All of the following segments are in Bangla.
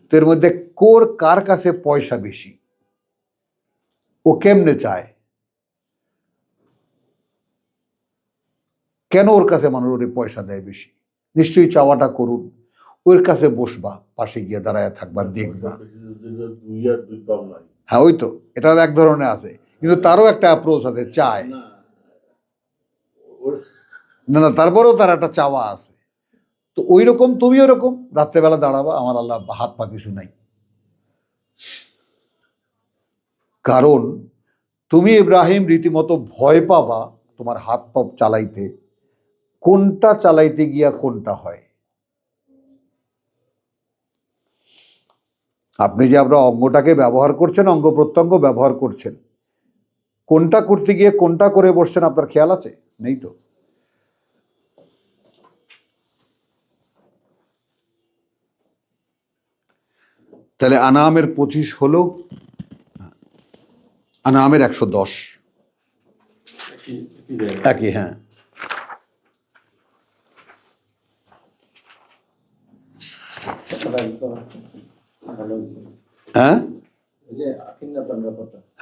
তো এর মধ্যে কার কাছে পয়সা বেশি, ও কেমনে চায়, কেন ওর কাছে মানুষ ওরে পয়সা দেয় বেশি? নিশ্চয়ই চাওয়াটা করুন, ওর কাছে বসবা, পাশে গিয়ে দাঁড়ায় থাকবা, দেখবা। হ্যাঁ, ওই তো, এটা এক ধরনের আছে, কিন্তু তারও একটা অ্যাপ্রোচ আছে, চায় না, না তারপরেও তার একটা চাওয়া আছে। তো ওই রকম তুমি ওরকম রাত্রেবেলা দাঁড়াবা, আমার আল্লাহ হাত পা কিছু নাই, কারণ তুমি ইব্রাহিম রীতিমতো ভয় পাবা তোমার হাত পা চালাইতে, কোনটা চালাইতে গিয়া কোনটা হয়। আপনি যে আপনার অঙ্গটাকে ব্যবহার করছেন, অঙ্গ প্রত্যঙ্গ ব্যবহার করছেন, কোনটা করতে গিয়ে কোনটা করে বসছেন আপনার খেয়াল আছে? নেই তো। তাহলে আনামের 25 হলো, আনামের 110 একই। হ্যাঁ, হ্যাঁ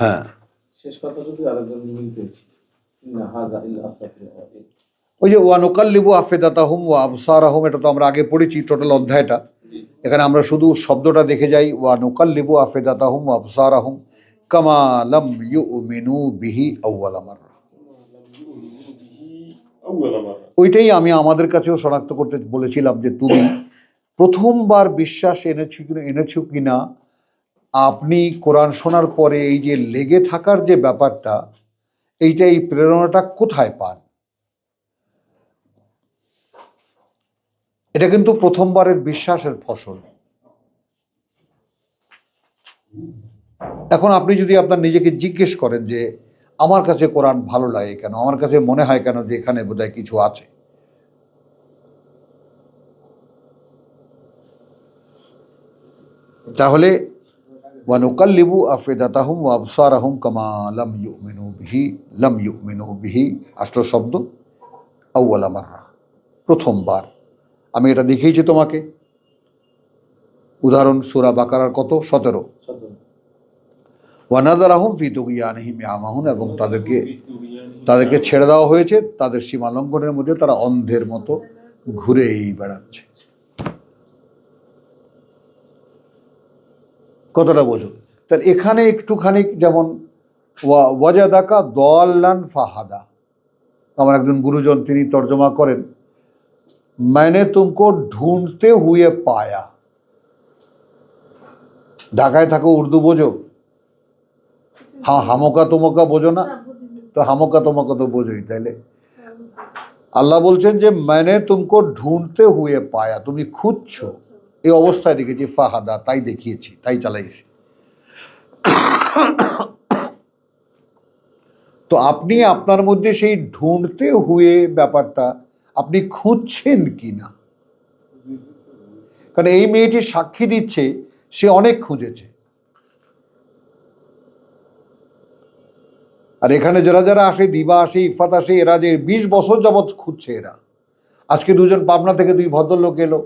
হ্যাঁ, শেষ কথা যদি আরেকজন মিলতেছি না হাযা ইল্লা আস্তাগফিরুল্লাহ। ওই যে ওয়ানুকাল্লিবু আফিদাতাহুম ওয়া আবসারাহুম, এটা তো আমরা আগে পড়েছি টোটাল অধ্যায়টা। এখানে আমরা শুধু শব্দটা দেখে যাই, ওয়ানুকাল্লিবু আফিদাতাহুম ওয়া আবসারাহুম কামা লাম ইউমিনু বিহি আউয়ালা মাররা। ওইটাই আমি আমাদের কাছেও শনাক্ত করতে বলেছিলাম যে তুমি প্রথমবার বিশ্বাস এনেছো কিনা। আপনি কোরআন শোনার পরে এই যে লেগে থাকার যে ব্যাপারটা, এইটা, এই প্রেরণাটা কোথায় পান? এটা কিন্তু প্রথমবারের বিশ্বাসের ফসল। এখন আপনি যদি আপনার নিজেকে জিজ্ঞেস করেন যে আমার কাছে কোরআন ভালো লাগে কেন, আমার কাছে মনে হয় কেন যে এখানে বোধহয় কিছু আছে, তাহলে ওয়ানুকাল্লিবু আফিদাতাহুম ওয়া আবসারাহুম কামা লাম ইউমিনু বিহি আসল শব্দ আউয়ালা মাররা, প্রথমবার। আমি এটা দেখিয়েছি তোমাকে, উদাহরণ সূরা বাকারার কত 17, ওয়ানাযারাহুম ফি তুগয়ানিহিম ইয়ামাহুন, এবং তাদেরকে ছেড়ে দেওয়া হয়েছে তাদের সীমালঙ্ঘনের মধ্যে, তারা অন্ধের মতো ঘুরেই বেড়াচ্ছে। কতটা বোঝো? তাহলে এখানে একটুখানি যেমন ওয়াজাদাকা দাল্লান ফাহাদা, আমার একজন গুরুজন তিনি তর্জমা করেন, मैंने तुमको ढूंढते हुए पाया। ঢাকায় থাকো, উর্দু বোঝো? হ্যাঁ, হামকা তোমকা বোঝো না? তো হামকা তোমকা তো বোঝোই। তাইলে আল্লাহ বলছেন যে मैंने तुमको ढूंढते हुए पाया, তুমি খুঁজছো, এই অবস্থায় দেখেছি, ফাহাদা তাই দেখিয়েছি, তাই চালাইছি। তো আপনি আপনার মধ্যে সেই ঢুঁড়তে হুয়ে ব্যাপারটা আপনি খুঁজছেন কি না? কারণ এই মেয়েটি সাক্ষী দিচ্ছে সে অনেক খুঁজেছে। আর এখানে যারা যারা আসে, দিবা আসে, ইফাত আসে, এরা যে 20 বছর যাবৎ খুঁজছে এরা। আজকে দুজন পাবনা থেকে 2 ভদ্রলোক এলো,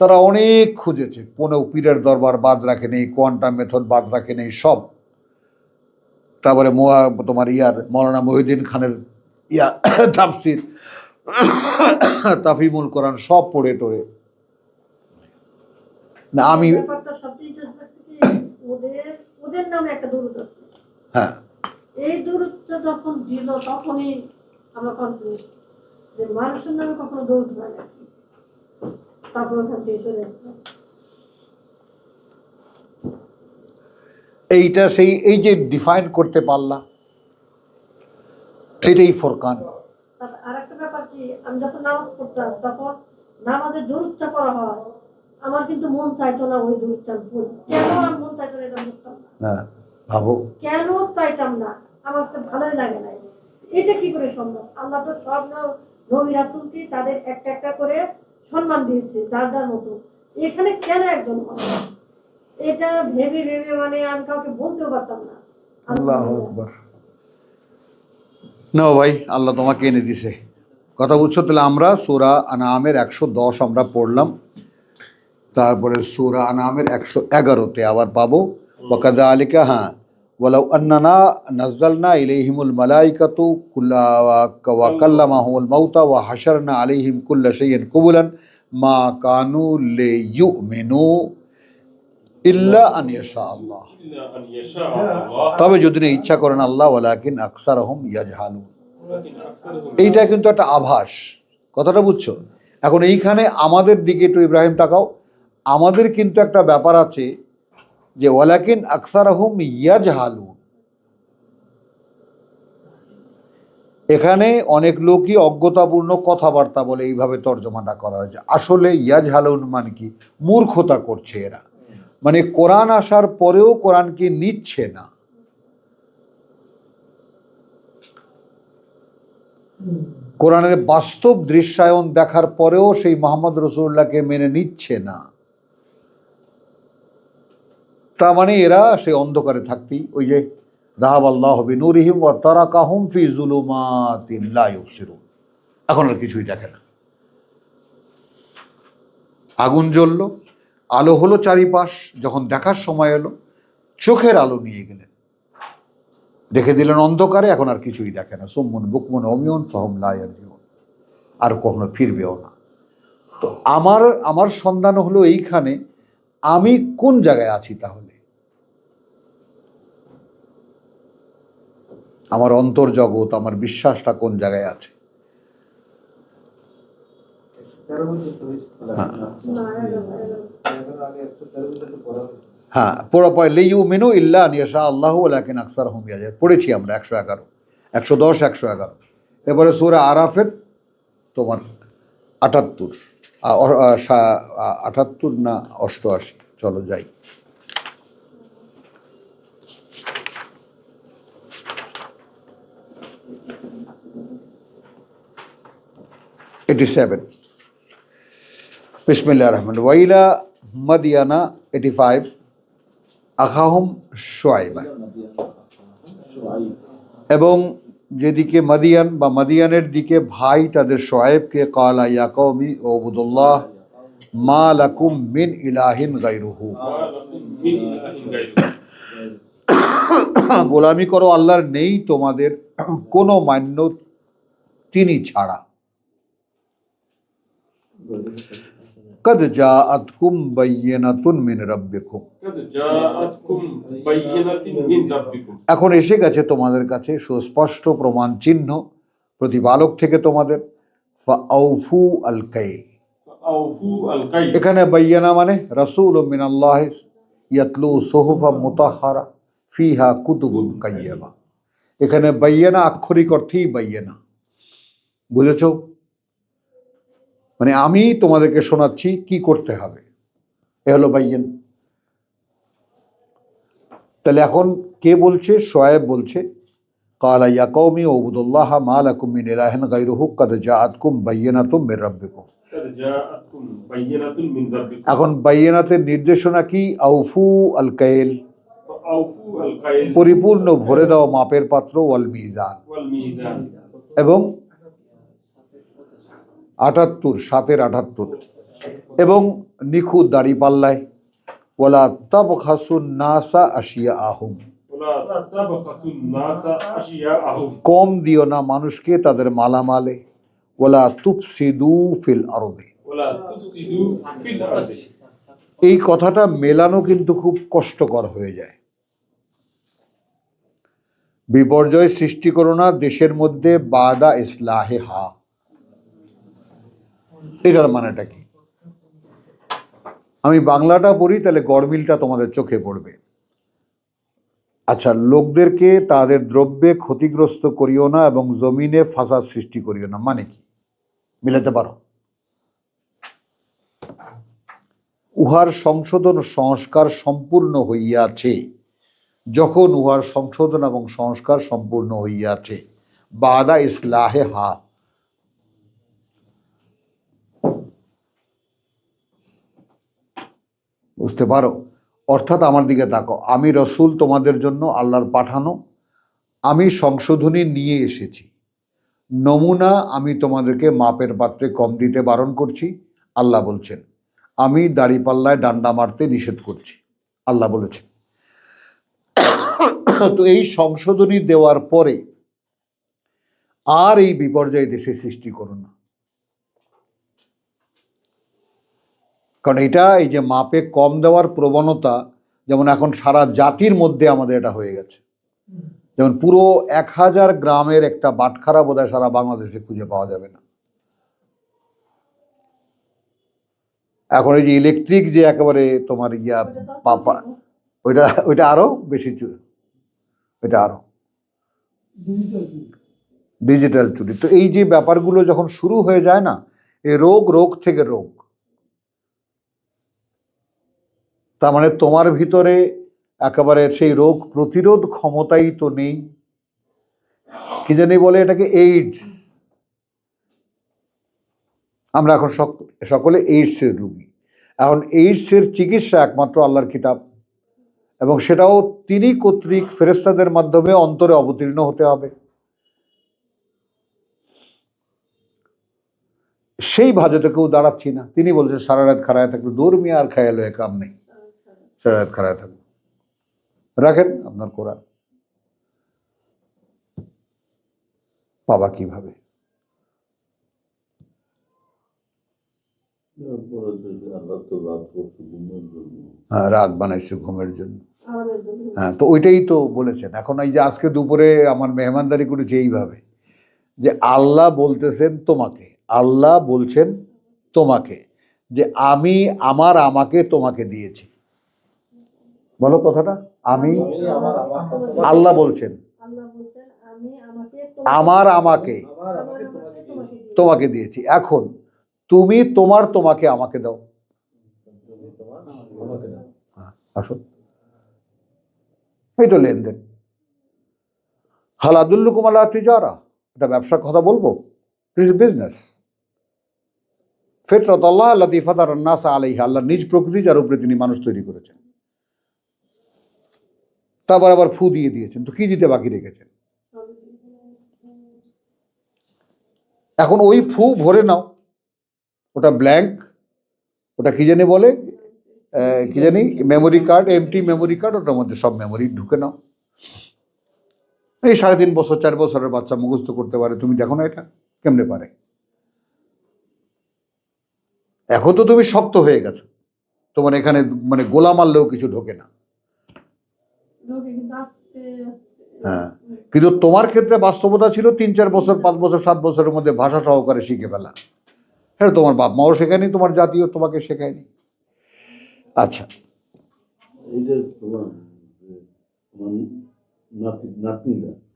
তারা অনেক খুঁজেছে, পনেও পীরের দরবার বাদ রাখে নেই, কোয়ান্টাম মেথড বাদ রাখে নেই, সব। তারপরে তোমার মৌলানা মহিউদ্দিন খানের তাফসির, তাফিমুল কোরআন সব পড়ে টোরে না। আমি ওদের নামে একটা দরুদ আছে, হ্যাঁ, এই দরুদটা যখন দিল তখনই আমরা কনফিউজ যে মানুষের নামে কখনো দরুদ হয় না। তারপর ওখান থেকে চলে আসলাম। এইটা সেই এই যে ডিফাইন করতে পারলাম, এটাই ফোরকান। আর একটা ব্যাপার কি, আমি যখন নামাজ পড়তাম তখন নামাজের দরুদটা পড়া হয়, আমার কিন্তু মন চাইতো না ওই দরুদটা পড়ি। কেন আমার মন চাইতো না এটা বুঝতাম না। হ্যাঁ, ভাবো কেন চাইতাম না, আমার তো ভালোই লাগে না। এটা কি করে সম্ভব? আল্লাহ তো সব নবী রাসূলকে তাদের একটা একটা করে সম্মান দিয়েছে যার যার মতো, এখানে কেন একজন হয়? এটা ভেবে ভেবে মানে আমি কাউকে বলতেও পারতাম না। আল্লাহু আকবার। না ভাই, আল্লাহ তোমাকে এনে দিছে, কথা বুঝছো? তাহলে আমরা সূরা আনামের 110 আমরা পড়লাম। তারপরে সূরা আনামের 111-তে আবার পাবো ওয়াকাযালিকা, হ্যাঁ, ওয়ালাউ আন্নানা নাযালনা ইলাইহিমুল মালাইকাতু ওয়া কাল্লামাহুমুল মাউতা ওয়া হাশারনা আলাইহিম কুল্লা শাইইন কুবুলান মা কানু লিয়ুমিনু ইল্লা আন ইয়াশা আল্লাহ, إلا أن يشاء الله তবে যদি না ইচ্ছা করেন আল্লাহ, ওয়ালাকিন আকসারহুম ইয়াজহালুন। ولكن أكثرهم এইটা কিন্তু একটা আভাস, কথাটা বুঝছো? এখন এইখানে আমাদের দিকে একটু ইব্রাহিম তাকাও, আমাদের কিন্তু একটা ব্যাপার আছে যে ওয়ালাকিন আকসারহুম ইয়াজহালুন। এখানে অনেক লোকই অজ্ঞতাপূর্ণ কথাবার্তা বলে এইভাবে তর্জমাটা করা হয়েছে। আসলে ইয়াজহালুন মানে কি? মূর্খতা করছে এরা, মানে কোরআন আসার পরেও কোরআনকে নিচ্ছে না। কোরআনের বাস্তব দৃশ্যায়ন দেখার পরেও সেই মোহাম্মদ রসুল্লাহকে মেনে নিচ্ছে না। তার মানে এরা সেই অন্ধকারে থাকতেই, ওই যে যাহাবাল্লাহু বিনূরিহিম ওয়া তারাকাহুম ফি যুলুমাতিন লা ইউবসিরুন, এখন আর কিছুই দেখে না। আগুন জ্বললো, আলো হলো চারিপাশ, যখন দেখার সময় এলো চোখের আলো নিয়ে গেলেন, রেখে দিলেন অন্ধকারে, এখন আর কিছুই দেখে না। সুম্মুন বুকমুন উমিয়ুন ফাহুম লা ইয়ারজিউন, আর কখনো ফিরবেও না। তো আমার সন্ধান হলো এইখানে, আমি কোন জায়গায় আছি তাহলে? আমার অন্তর্জগৎ, আমার বিশ্বাসটা কোন জায়গায় আছে? হ্যাঁ, পড়া পয় লিইউমিনু ইল্লা আন ইয়াশা আল্লাহু ওয়ালাকিন আকসারহুম ইয়াজহালুন পড়েছি আমরা 111, 110, 111। এবারে সূরা আরাফের তোমার 78, 78 না 88, চলো যাই। '87 বিসমিল্লাহির রহমানির রহিম। ওয়াইলা মাদিয়ানা 85 আখাহুম শুআইবা, شعيب এবং যেদিকে মাদিয়ান বা মাদিয়ানের দিকে ভাই তাদের শুআইবকে ক্বালা ইয়া কওমি উবুদুল্লাহ মা লাকুম মিন ইলাহিন গায়রুহু, ما لكم من إله غيره গোলামি করো আল্লাহর নেই তোমাদের কোনো মান্য তিনি ছাড়া। কদ জাআতকুম বাইয়িনাতুন মিন রাব্বিকুম, قد جاءتكم بينة من ربكم এখন এসে গেছে তোমাদের কাছে সুস্পষ্ট প্রমাণ চিহ্ন প্রতিপালক থেকে তোমাদের। ফাআউফু আল কাইল, فأوفوا الكيل এখানে বাইয়ানা মানে রাসূলুম মিনাল্লাহ ইয়াতলু সুহুফা মুতাহহারা ফিহা কুতুবুন কাইয়্যিমা। এখানে বাইয়ানা আক্ষরিক অর্থেই বাইয়ানা, বুঝেছো? মানে আমি তোমাদেরকে শোনাচ্ছি কি করতে হবে, এ হলো বাইয়ান। তাহলে এখন কে বলছে? শুআয়ব বলছে ক্বালা ইয়া কওমি উবুদুল্লাহ মা লাকুম মিন ইলাহিন গায়রুহু কদ জাআতকুম বাইয়িনাতুম মির রাব্বিকুম। قد جاءتكم بينة من ربكم এখন বাইয়ানাতের নির্দেশনা কি? আউফু আল কাইল, فأوفوا الكيل পরিপূর্ণ ভরে দাও মাপের পাত্র, ওয়াল মিজান, والميزان এবং 78 7-এর 78, এবং নিখুঁত দাড়ি পাল্লায়। ওয়ালা তাবখাসুন নাসা আশিয়াআহুম, ولا تبخسوا الناس أشياءهم কম দিও না মানুষকে তাদের মালামালে। ওয়ালা তুফসিদু ফিল আরদি, ولا تفسدوا في الأرض এই কথাটা মেলানো কিন্তু খুব কষ্টকর হয়ে যায়। বিপর্যয় সৃষ্টি করো না দেশের মধ্যে বাদা ইসলাহে হা, এটার মানেটা কি? আমি বাংলাটা পড়ি, তাহলে গরমিলটা তোমাদের চোখে পড়বে। আচ্ছা, লোকদেরকে তাদের দ্রব্যে ক্ষতিগ্রস্ত করিও না এবং জমিনে ফাসাদ সৃষ্টি করিও না, মানে কি? মিলাতে পারো? উহার সংশোধন সংস্কার সম্পূর্ণ হইয়াছে, যখন উহার সংশোধন এবং সংস্কার সম্পূর্ণ হইয়াছে, বাদা ইসলাহে হা। বুঝতে পারো? অর্থাৎ আমার দিকে তাকো, আমি রসুল তোমাদের জন্য আল্লাহর পাঠানো, আমি সংশোধনী নিয়ে এসেছি। নমুনা আমি তোমাদেরকে মাপের পাত্রে কম দিতে বারণ করছি, আল্লাহ বলছেন। আমি দাড়িপাল্লায় ডান্ডা মারতে নিষেধ করছি, আল্লাহ বলেছে। তো এই সংশোধনী দেওয়ার পরে আর এই বিপর্যয় দেশে সৃষ্টি করো না। কারণ এটা এই যে মাপে কম দেওয়ার প্রবণতা, যেমন এখন সারা জাতির মধ্যে আমাদের এটা হয়ে গেছে। যেমন পুরো 1000 গ্রামের একটা বাটখারা বোধহয় সারা বাংলাদেশে খুঁজে পাওয়া যাবে না। এখন এই যে ইলেকট্রিক যে একেবারে তোমার পাপা, ওইটা আরো বেশি ওইটা আরো ডিজিটাল চুরি। তো এই যে ব্যাপারগুলো যখন শুরু হয়ে যায় না, এই রোগ থেকে রোগ, তার মানে তোমার ভিতরে একেবারে সেই রোগ প্রতিরোধ ক্ষমতাই তো নেই। কি জানি বলে এটাকে, এইডস। আমরা এখন সকলে এইডসের রোগী। এখন এইডসের চিকিৎসা একমাত্র আল্লাহর কিতাব, এবং সেটাও তিনি কর্তৃক ফেরেশতাদের মাধ্যমে অন্তরে অবতীর্ণ হতে হবে। সেই ভাজতে কেউ দাঁড়াচ্ছি না। তিনি বলছেন সারা রাত খাড়ায় থাকবে, দূর মিয়া আর খেয়াল হয়ে কাম নেই, সারা রাত খাড়ায় থাকবে। রাখেন আপনার কোরআন, বাবা কিভাবে রাত বানাইছে ঘুমের জন্য। হ্যাঁ, তো ওইটাই তো বলেছেন। এখন এই যে আজকে দুপুরে আমার মেহমানদারি করেছে এইভাবে যে আল্লাহ বলতেছেন তোমাকে, আল্লাহ বলছেন তোমাকে যে আমি আমাকে তোমাকে দিয়েছি। বলো কথাটা, আমি, আল্লাহ বলছেন আমাকে তোমাকে দিয়েছি। এখন তুমি তোমাকে আমাকে দাও। আসো, এই তো লেনদেন। হাল আদুল্লুকুম আলা তিজারা, এটা ব্যবসার কথা বলবো, বিজনেস। ফিতরাত আল্লাহ আল্লাতী ফাতারান নাস আলাইহা, আল্লাহ নিজ প্রকৃতি যার উপরে তিনি মানুষ তৈরি করেছেন। তারপর আবার ফু দিয়ে দিয়েছেন, তো কি দিতে বাকি রেখেছেন? এখন ওই ফু ভরে নাও, ওটা ব্ল্যাঙ্ক, ওটা কি জানি বলে, কি জানি memory card, empty memory card, ওটার মধ্যে সব মেমোরি ঢুকে নাও। এই 3.5 বছর 4 বছরের বাচ্চা মুখস্থ করতে পারে, তুমি দেখো না এটা কেমনে পারে। এখন তো তুমি শক্ত হয়ে গেছো, তোমার এখানে মানে গোলা মারলেও কিছু ঢোকে না। হ্যাঁ, কিন্তু তোমার ক্ষেত্রে বাস্তবতা ছিল 3-4 বছর 5 বছর 7 বছরের মধ্যে ভাষা সহকারে শিখে ফেলা। হ্যাঁ, তোমার বাপ মাও শেখায়নি, তোমার জাতীয় তোমাকে শেখায়নি। আচ্ছা,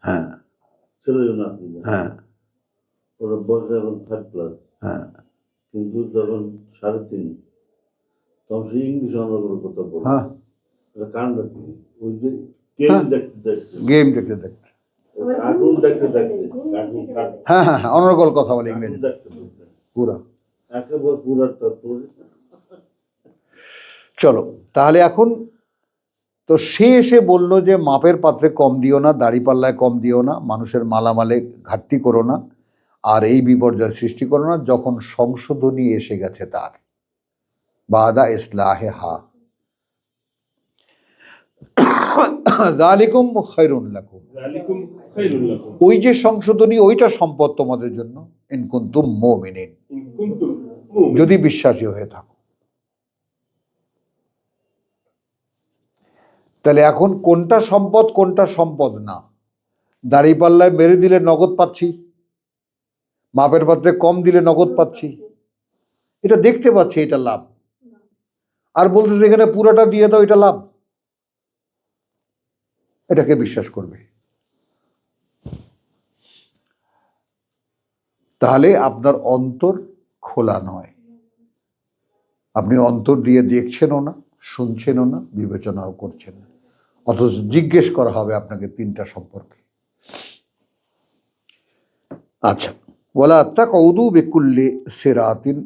হ্যাঁ হ্যাঁ ওরা বসে এখন 3rd ক্লাস, হ্যাঁ, কিন্তু যখন 3.5 তখন সে ইংলিশ আমরা করে কথা বলে। হ্যাঁ, কারণটা কি? ওই যে গেম দেখতে দেখতে, কার্টুন দেখতে হ্যাঁ হ্যাঁ হ্যাঁ, অনর্গল কথা বলে ইংরেজি পুরা একেবারে পুরা তত্ত্ব। চলো তাহলে এখন তো সে এসে বললো যে মাপের পাত্রে কম দিও না, দাড়িপাল্লায় কম দিও না, মানুষের মালামালে ঘাটতি করো না, আর এই বিপর্যয় সৃষ্টি করো না, যখন সংশোধনী এসে গেছে তার বাদা ইসলাহে হা যালিকুম খায়রুন লাকুম, ওই যে সংশোধনী ওইটা সম্পদ তোমাদের জন্য, ইন কুনতুম মুমিনিন, যদি বিশ্বাসী হয়ে থাকো। তাহলে এখন কোনটা সম্পদ না? দাড়িপাল্লায় মেরে দিলে নগদ পাচ্ছি, মাপের পাত্রে কম দিলে নগদ পাচ্ছি, এটা দেখতে পাচ্ছি, এটা লাভ। আর বলতেছে এখানে পুরাটা দিয়ে দাও, এটা লাভ। এটাকে বিশ্বাস করবে? তাহলে আপনার অন্তর খোলা নয়, আপনি অন্তর দিয়ে দেখছেনও না, শুনছেনও না, বিবেচনাও করছেন না। অথচ জিজ্ঞেস করা হবে আপনাকে 3টা সম্পর্কে। আচ্ছা, ওয়ালা তাকউদু বিকুল্লি সিরাতিন,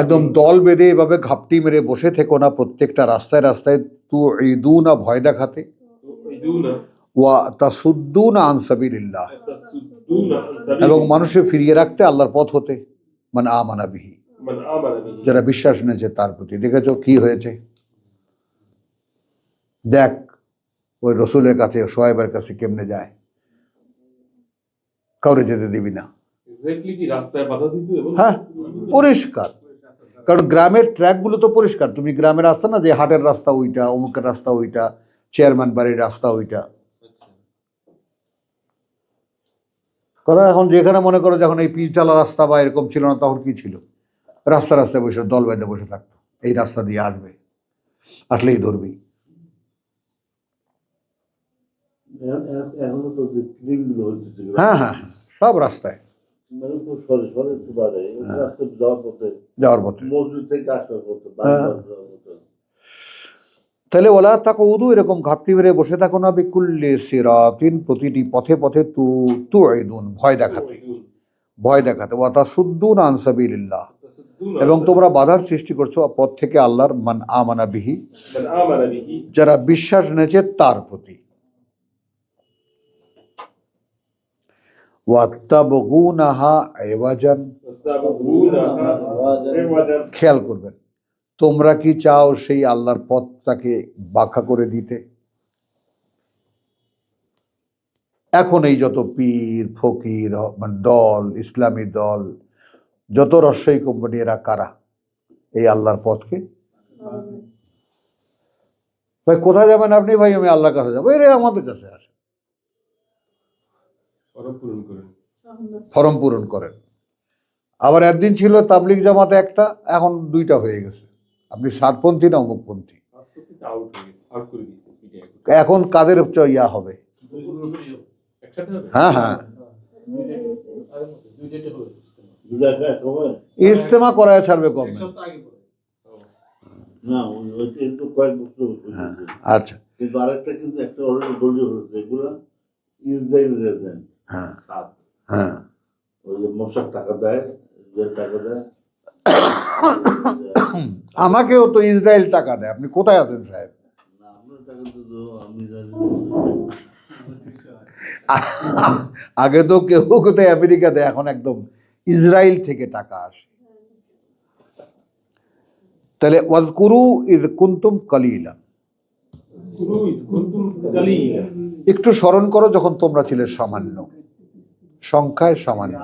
একদম দল বেঁধে এভাবে ঘাপটি মেরে বসে থেকো না প্রত্যেকটা রাস্তায় রাস্তায়, তুঈদুনা ভয় দেখাতে, ওয়া তাসুদ্দুনা আন সাবিলিল্লাহ, এবং মানুষকে ফিরিয়ে রাখতে আল্লাহর পথ হতে, মানে আমানা বিহি, من آمن به যারা বিশ্বাস এনেছে তার প্রতি। দেখেছো কি হয়েছে? দেখ ওই রসুলের কাছে, শোয়েবের কাছে কেমনে যায়, কাউরে যেতে দিবি না। এক্স্যাক্টলি কি রাস্তায় বাধা দিত এবং হ্যাঁ, পরিষ্কার। কারণ গ্রামের ট্র্যাকগুলো তো পরিষ্কার, তুমি গ্রামের রাস্তা না যে হাটের রাস্তা ওইটা, অমুকের রাস্তা ওইটা, চেয়ারম্যান বাড়ির রাস্তা ওইটা। কথা এখন যেখানে মনে করো যখন এই পিচঢালা রাস্তা বা এরকম ছিল না, তখন কি ছিল? রাস্তা রাস্তায় বসে দল বেঁধে বসে থাকতো, এই রাস্তা দিয়ে আসবে, আসলেই ধরবি। এখনো তো যে ক্লিনগুলো হচ্ছে হ্যাঁ হ্যাঁ হ্যাঁ, সব রাস্তায় মানে খুব সরে সরে একটু বাড়ে হ্যাঁ। রাস্তায় যাওয়ার পথে, যাওয়ার পথে। মসজিদ থেকে আসার পথে, হ্যাঁ। বাড়ি যাওয়ার পথে। তাহলে ওলা তাকে উদু এরকম ঘাপটি মেরে বসে থাকো না, বিকুল্লে সিরাতিন, প্রতিটি পথে পথে তু তু আইদুন, ভয় দেখাতে, ভয় দেখাতে, ওয়াতা সুদ্দুন আনসাবিল্লাহ, এবং তোমরা বাধার সৃষ্টি করছো পথ থেকে আল্লাহর, মান আমানা বিহি, من آمن به যারা বিশ্বাস এনেছে তার প্রতি। ওয়াত্তাবগুনাহা ইওয়াজান, واتبعونها عوجا খেয়াল করবেন, তোমরা কি চাও সেই আল্লাহর পথটাকে বাঁকা করে দিতে? এখন এই যত পীর ফকির মানে দল, ইসলামী দল, যত রস্যই কোম্পানি, এরা কারা? এই আল্লাহর পথকে, ভাই কোথায় যাবেন আপনি? ভাই আমি আল্লাহর কাছে যাবো, এরে আমাদের কাছে আসে, ওরা পূরণ করেন। ফরম পূরণ করেন। আবার একদিন ছিল তাবলিগ জামাতে একটা, এখন দুইটা হয়ে গেছে, আপনি সাতপন্থী না অমুকপন্থী। আউট হয়ে গেছে, আউট করে দিয়েছে পিটিআই। এখন কাদের ইয়া হবে? একসাথে হবে? হ্যাঁ হ্যাঁ, দুটা এক হবে ইজতেমা করায় ছাড়বে গভর্নমেন্ট। না, ওইটা কিন্তু কয়েক বছর হ্যাঁ, হয়েছে। আচ্ছা, কিন্তু আরেকটা কিন্তু একটা অলরেডি দলীয় হয়েছে, এগুলা ইসরায়েল রেজিডেন্ট। হ্যাঁ হ্যাঁ। ওই যে মশার টাকা দেয়, যে টাকা দেয়। আমাকেও তো ইসরায়েল টাকা দেয়, আপনি কোথায় আছেন সাহেব? না, আমরা টাকা তো আমি জানি। আগে তো কেউ কোথায় আমেরিকা দেয়, এখন একদম ইসরায়েল থেকে টাকা আসে। তাহলে ওয়াজকুরু ইয কুনতুম কালিলা, কুনতুম কালিলা, একটু স্মরণ করো যখন তোমরা ছিলে সামান্য, সংখ্যায় সামান্য।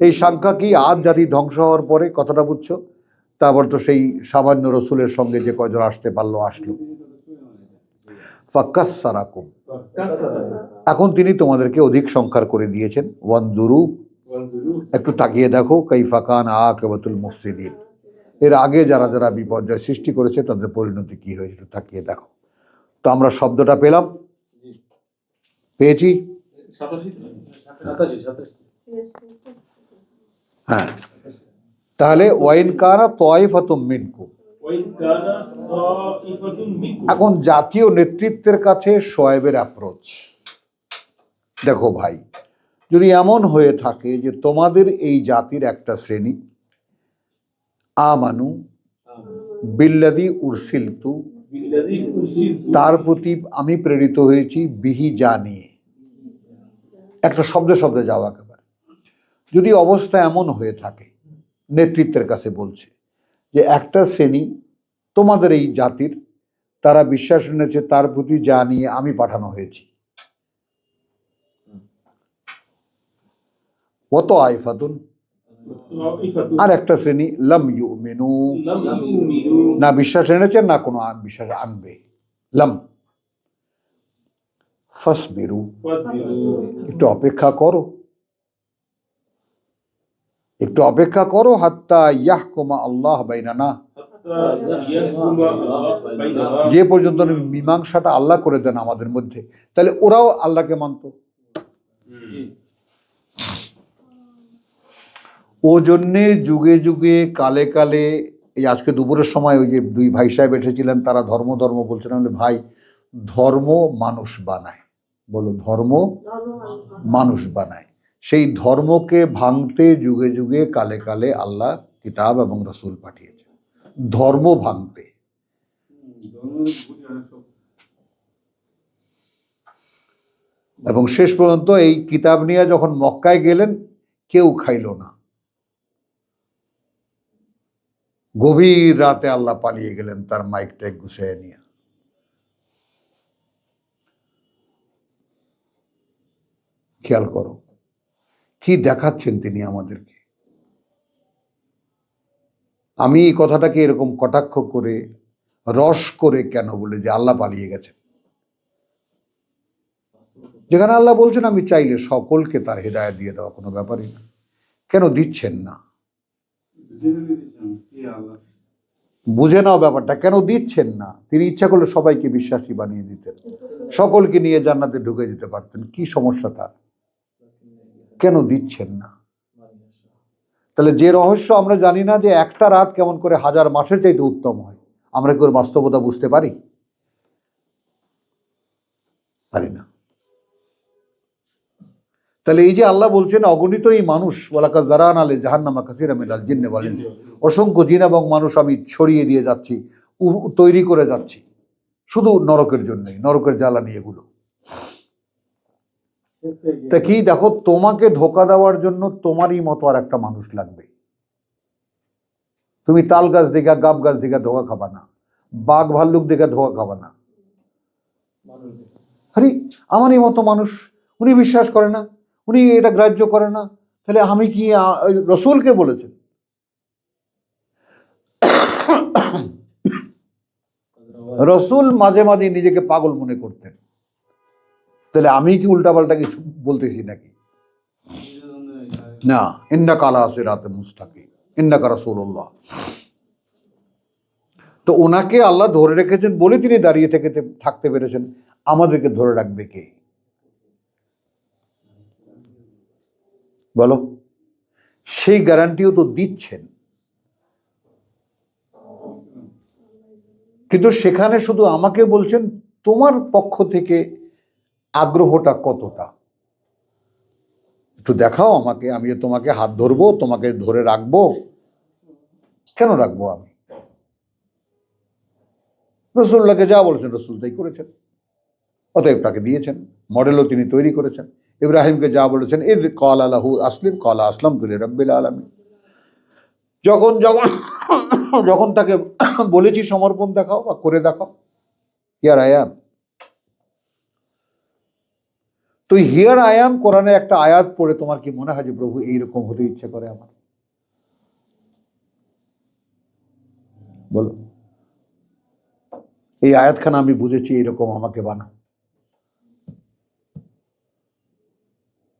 এই সংখ্যা কি? আজ জাতি ধ্বংস হওয়ার পরে, কথাটা বুঝছো? তারপর তো সেই সামান্য রসুলের সঙ্গে যে কয়জন আসতে পারলো আসলো। ফাকাসসারাকুম, এখন তিনি তোমাদেরকে অধিক সংখ্যার করে দিয়েছেন। ওয়ানজুরু, একটু তাকিয়ে দেখো, কাইফা কান আকিবাতুল মুফসিদিন, এর আগে যারা যারা বিপর্যয় সৃষ্টি করেছে তাদের পরিণতি কি হয়েছিল, তাকিয়ে দেখো। তো আমরা শব্দটা পেলাম, পেয়েছি। 87 হ্যাঁ, তাহলে ওয়াইন কানা তাইফাতুম মিনকুম, ওয়াইন কানা তাইফাতুন মিনকুম। এখন জাতীয় নেতৃত্বের কাছে শোয়েবের অ্যাপ্রোচ দেখো ভাই, যদি এমন হয়ে থাকে যে তোমাদের এই জাতির একটা শ্রেণী, আমানু বিল্লাযী উরসিলতু, বিল্লাযী উরসিলতু, তার প্রতি আমি প্রেরিত হয়েছি, বিহি জানিয়ে, একটা শব্দে শব্দে যাওয়া একেবারে। যদি অবস্থা এমন হয়ে থাকে, নেতৃত্বের কাছে বলছে যে একটা শ্রেণী তোমাদের এই জাতির, তারা বিশ্বাস এনেছে তার প্রতি জানিয়ে আমি পাঠানো হয়েছি। কত আইফাতুন, আর একটা শ্রেণী লাম ইউমিনু, লাম ইউমিনু, না বিশ্বাস এনেছে না কোনো বিশ্বাস আনবে। লাম ফাসবিরু, ফাসবিরু, একটু অপেক্ষা করো, একটু অপেক্ষা করো, হাত্তা ইয়াহকুমা আল্লাহ বাইনানা, হাত্তা ইয়াহকুমা আল্লাহ বাইনানা, যে পর্যন্ত মীমাংসাটা আল্লাহ করে দেন আমাদের মধ্যে। তাহলে ওরাও আল্লাহকে মানত। ও জন্যে যুগে যুগে কালে কালে, এই আজকে দুপুরের সময় ওই যে দুই ভাই সাহেব এসেছিলেন, তারা ধর্ম ধর্ম বলছিলেন। বলে ভাই, ধর্ম মানুষ বানায়, বলো ধর্ম মানুষ বানায়। সেই ধর্মকে ভাঙতে যুগে যুগে কালে কালে আল্লাহ কিতাব এবং রসুল পাঠিয়েছে, ধর্ম ভাঙতে। এবং শেষ পর্যন্ত এই কিতাব নিয়ে যখন মক্কায় গেলেন, কেউ খাইল না, গভীর রাতে আল্লাহ পালিয়ে গেলেন তার মাইকটা গুছিয়ে নিয়ে। খেয়াল করো কি দেখাচ্ছেন তিনি আমাদেরকে। আমি এই কথাটাকে এরকম কটাক্ষ করে রস করে কেন বলে যে আল্লাহ পালিয়ে গেছেন, যেখানে আল্লাহ বলছেন আমি চাইলে সকলকে তার হেদায়েত দিয়ে দেওয়া কোনো ব্যাপারই না। কেন দিচ্ছেন না? বুঝে নাও ব্যাপারটা, কেন দিচ্ছেন না? তিনি ইচ্ছা করলে সবাইকে বিশ্বাসী বানিয়ে দিতেন, সকলকে নিয়ে জান্নাতে ঢুকে যেতে পারতেন। কি সমস্যা তার? কেন দিচ্ছেন না? তাহলে যে রহস্য আমরা জানি না যে একটা রাত কেমন করে 1000 মাসের চাইতে উত্তম হয়, আমরা কি ওর বাস্তবতা বুঝতে পারি? পারি না। তাহলে এই যে আল্লাহ বলছেন অগণিত এই মানুষ, ওয়ালাকাদ যারানা লি জাহান্নামা কাসীরা মিনাল জিন্নি ওয়াল ইনস, অসংখ্য জিন এবং মানুষ আমি ছড়িয়ে দিয়ে যাচ্ছি, তৈরি করে যাচ্ছি শুধু নরকের জন্যই, নরকের জ্বালানি এগুলো। তা কি দেখো, তোমাকে ধোকা দেওয়ার জন্য তোমারই মতো আর একটা মানুষ লাগবে। তুমি তাল গাছ দেখা গাব গাছ দেখা ধোকা খাবা না, বাঘ ভাল্লুক দেখা ধোকা খাবা না। আরে আমারই মতো মানুষ, উনি বিশ্বাস করে না, উনি এটা গ্রাহ্য করে না, তাহলে আমি কি? রসুলকে বলেছেন রসুল মাঝে মাঝে নিজেকে পাগল মনে করতেন, তাহলে আমি কি উল্টাপাল্টা কিছু বলতেছি নাকি? না, ইন্নাকা আলা সিরাতিন মুস্তাকিম, ইন্নাকা রাসূলুল্লাহ। তো ওনাকে আল্লাহ ধরে রেখেছেন বলে তিনি দাঁড়িয়ে থেকে থাকতে পেরেছেন। আমাদেরকে ধরে রাখবে কে বলো? সেই গ্যারান্টিও তো দিচ্ছেন, কিন্তু সেখানে শুধু আমাকে বলছেন তোমার পক্ষ থেকে আগ্রহটা কতটা একটু দেখাও আমাকে, আমি তোমাকে হাত ধরবো, তোমাকে ধরে রাখবো। কেন রাখবো আমি? রসুল্লাহকে যা বলেছেন রসুল তাই করেছেন, অতএব তাকে দিয়েছেন, মডেলও তিনি তৈরি করেছেন। ইব্রাহিমকে যা বলেছেন ইয ক্বালা লাহু আসলিম ক্বালা আসলামতু লিরাব্বিল আলামিন, যখন যখন যখন তাকে বলেছি সমর্পণ দেখাও বা করে দেখাও, হিয়ার আই অ্যাম। তো হিয়ার আই অ্যাম কোরআনে একটা আয়াত পড়ে তোমার কি মনে হয় যে প্রভু এইরকম হতে ইচ্ছে করে আমার? বলো, এই আয়াতখানা আমি বুঝেছি এইরকম আমাকে বানাও।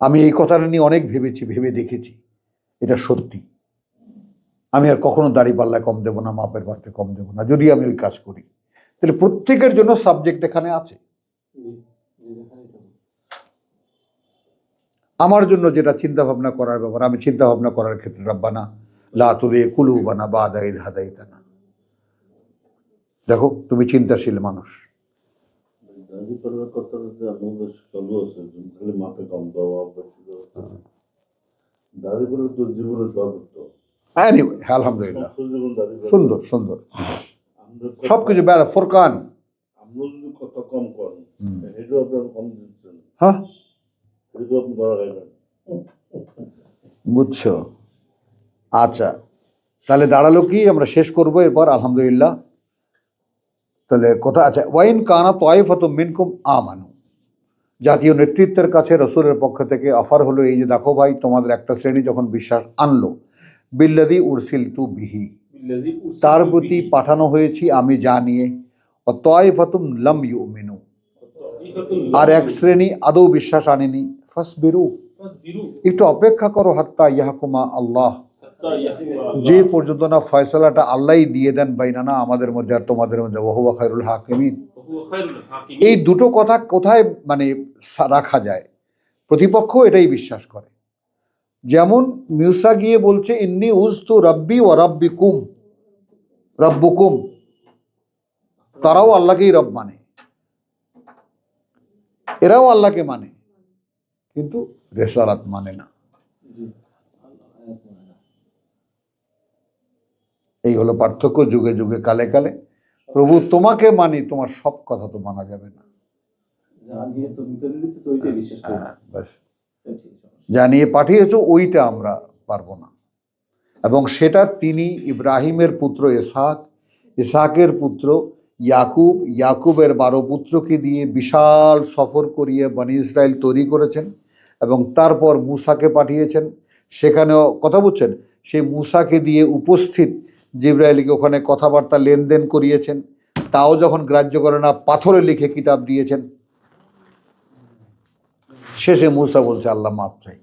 আমি এই কথাটা নিয়ে অনেক ভেবেছি, ভেবে দেখেছি এটা সত্যি। আমি আর কখনো দাড়িপাল্লায় কম দেবো না, মাপের পাত্রে কম দেবো না, যদি আমি ওই কাজ করি। তাহলে প্রত্যেকের জন্য সাবজেক্ট এখানে আছে। আমার জন্য যেটা চিন্তা ভাবনা করার ব্যাপার, আমি চিন্তা ভাবনা করার ক্ষেত্রে রাব্বানা লা তুযিগ কুলুবানা বা'দা ইয হাদাইতানা। দেখো তুমি চিন্তাশীল মানুষ, দাঁড়ি পাল্লার কথাটা যে আপনাদের চালু আছে, খালি মাপে কম দেওয়া, বেশি দেওয়া। দাঁড়ি পাল্লা তোর জীবনে সর্বোচ্চ। এনিওয়ে আলহামদুলিল্লাহ, জীবন দাঁড়ি পাল্লা। সুন্দর সুন্দর আমরা সবকিছু বেড়া ফোরকান। আমরা যদি কথা কম করেন, এটাও আপনার কম দিচ্ছেন, হ্যাঁ এটাও আপনি করা যাবেন। বুঝছো? আচ্ছা, তাহলে দাঁড়ালো কি, আমরা শেষ করবো এরপর আলহামদুলিল্লাহ। তাহলে কথা, আচ্ছা, ওয়াইন কানা তাইফাতুম মিনকুম আমানু, জাতীয় নেতৃত্বের কাছে রসুলের পক্ষ থেকে অফার হলো এই যে দেখো ভাই, তোমাদের একটা শ্রেণী যখন বিশ্বাস আনলো বিল্লাযী উরসিলতু বিহি, তার প্রতি পাঠানো হয়েছি আমি জানিয়ে, ও তাইফাতুম লাম ইউমিনু, আর এক শ্রেণী আদৌ বিশ্বাস আনেনি, ফাসবিরু, একটু অপেক্ষা করো, হাত্তা ইয়াহকুমা আল্লাহ, যে পর্যন্ত না ফয়সালাটা আল্লাহই দিয়ে দেন বাইনানা, আমাদের মধ্যে আর তোমাদের মধ্যে, ওয়া হুয়া খায়রুল হাকিমিন। এই দুটো কথা কোথায় মানে রাখা যায়? প্রতিপক্ষ এটাই বিশ্বাস করে। যেমন মিউসা গিয়ে বলছে ইন্নী উযতু রাব্বি ওয়া রাব্বিকুম, রাব্বুকুম, তারাও আল্লাহকেই রব মানে, এরাও আল্লাহকে মানে, কিন্তু রেসালাত মানে না। এই হলো পার্থক্য যুগে যুগে কালে কালে। প্রভু তোমাকে মানি, তোমার সব কথা তো মানা যাবে না। ব্যাস, জানিয়ে পাঠিয়েছো ওইটা আমরা পারবো না। এবং সেটা তিনি ইব্রাহিমের পুত্র ইসহাক, ইসহাকের পুত্র ইয়াকুব, ইয়াকুবের 12 পুত্রকে দিয়ে বিশাল সফর করিয়ে বনি ইসরায়েল তৈরি করেছেন এবং তারপর মূসাকে পাঠিয়েছেন। সেখানেও কথা বলছেন, সেই মূসাকে দিয়ে উপস্থিত জিবরাইলকে ওখানে কথাবার্তা লেনদেন করিয়েছেন। তাও যখন গ্রাহ্য করে না, পাথরে লিখে কিতাব দিয়েছেন। শেষে মূসা বলছে আল্লাহ মাপ চাই।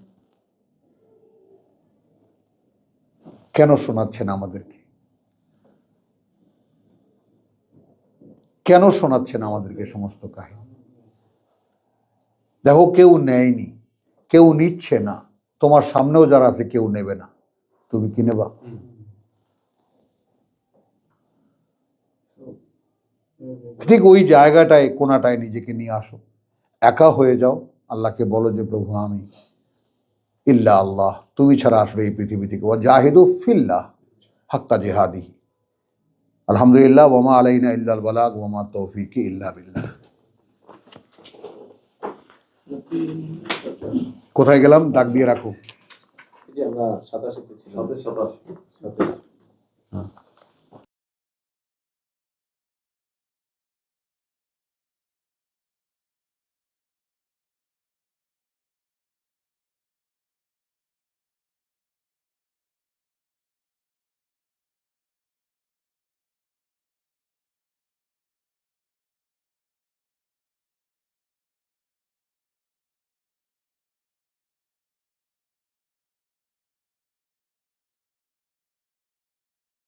কেন শোনাচ্ছেন আমাদেরকে? কেন শোনাচ্ছেন আমাদেরকে সমস্ত কাহিনী? দেখো, কেউ নেয়নি, কেউ নিচ্ছে না, তোমার সামনেও যারা আছে কেউ নেবে না, তুমি কি নেবা? ঠিক ওই জায়গাটায়, কোনাটায় নিজেকে নিয়ে আসো, একা হয়ে যাও, আল্লাহকে বলো যে প্রভু আমি ইল্লা আল্লাহ, তুমি ছাড়া আসবে এই পৃথিবী থেকে, ওয়া জাহিদু ফিল্লাহ হাক্কা জিহাদি। আলহামদুলিল্লাহ, ওয়া মা আলাইনা ইল্লাল বালাগ ওয়া মা তৌফিকি ইল্লা বিল্লাহ। কোথায় গেলাম? ডাক দিয়ে রাখো। আমরা 87 তে ছিলাম। 27